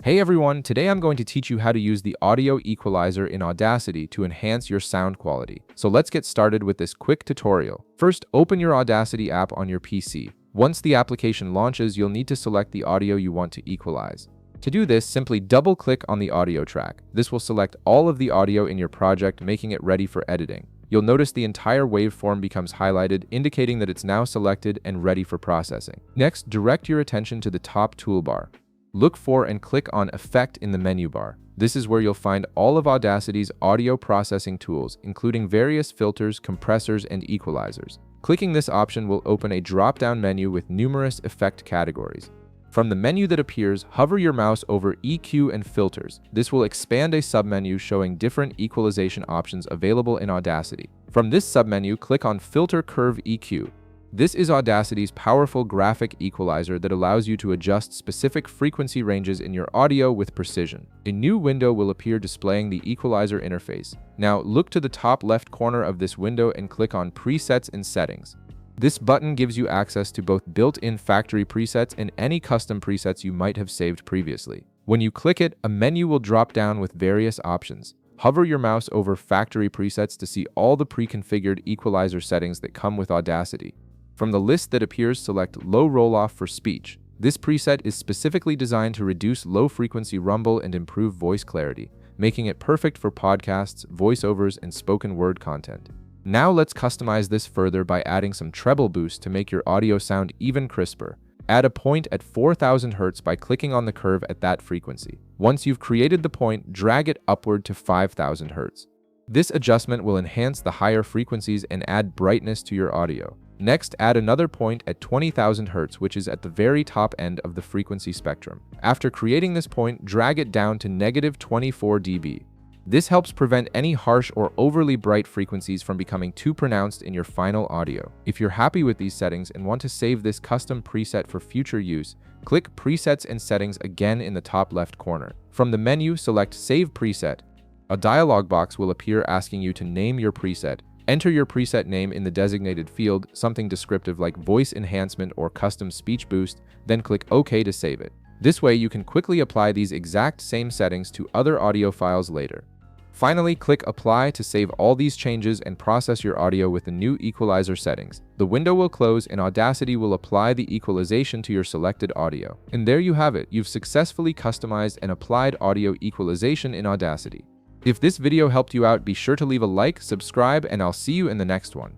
Hey everyone, today I'm going to teach you how to use the audio equalizer in Audacity to enhance your sound quality. So let's get started with this quick tutorial. First, open your Audacity app on your PC. Once the application launches, you'll need to select the audio you want to equalize. To do this, simply double-click on the audio track. This will select all of the audio in your project, making it ready for editing. You'll notice the entire waveform becomes highlighted, indicating that it's now selected and ready for processing. Next, direct your attention to the top toolbar. Look for and click on Effect in the menu bar. This is where you'll find all of Audacity's audio processing tools, including various filters, compressors, and equalizers. Clicking this option will open a drop-down menu with numerous effect categories. From the menu that appears, hover your mouse over EQ and Filters. This will expand a submenu showing different equalization options available in Audacity. From this submenu, click on Filter Curve EQ. This is Audacity's powerful graphic equalizer that allows you to adjust specific frequency ranges in your audio with precision. A new window will appear displaying the equalizer interface. Now, look to the top left corner of this window and click on Presets and Settings. This button gives you access to both built-in factory presets and any custom presets you might have saved previously. When you click it, a menu will drop down with various options. Hover your mouse over Factory Presets to see all the pre-configured equalizer settings that come with Audacity. From the list that appears, select Low Roll-Off for speech. This preset is specifically designed to reduce low-frequency rumble and improve voice clarity, making it perfect for podcasts, voiceovers, and spoken word content. Now let's customize this further by adding some treble boost to make your audio sound even crisper. Add a point at 4000 Hz by clicking on the curve at that frequency. Once you've created the point, drag it upward to 5000 Hz. This adjustment will enhance the higher frequencies and add brightness to your audio. Next, add another point at 20,000 Hz, which is at the very top end of the frequency spectrum. After creating this point, drag it down to -24 dB. This helps prevent any harsh or overly bright frequencies from becoming too pronounced in your final audio. If you're happy with these settings and want to save this custom preset for future use, click Presets and Settings again in the top left corner. From the menu, select Save Preset. A dialog box will appear asking you to name your preset. Enter your preset name in the designated field, something descriptive like voice enhancement or custom speech boost, then click OK to save it. This way you can quickly apply these exact same settings to other audio files later. Finally, click Apply to save all these changes and process your audio with the new equalizer settings. The window will close and Audacity will apply the equalization to your selected audio. And there you have it, you've successfully customized and applied audio equalization in Audacity. If this video helped you out, be sure to leave a like, subscribe, and I'll see you in the next one.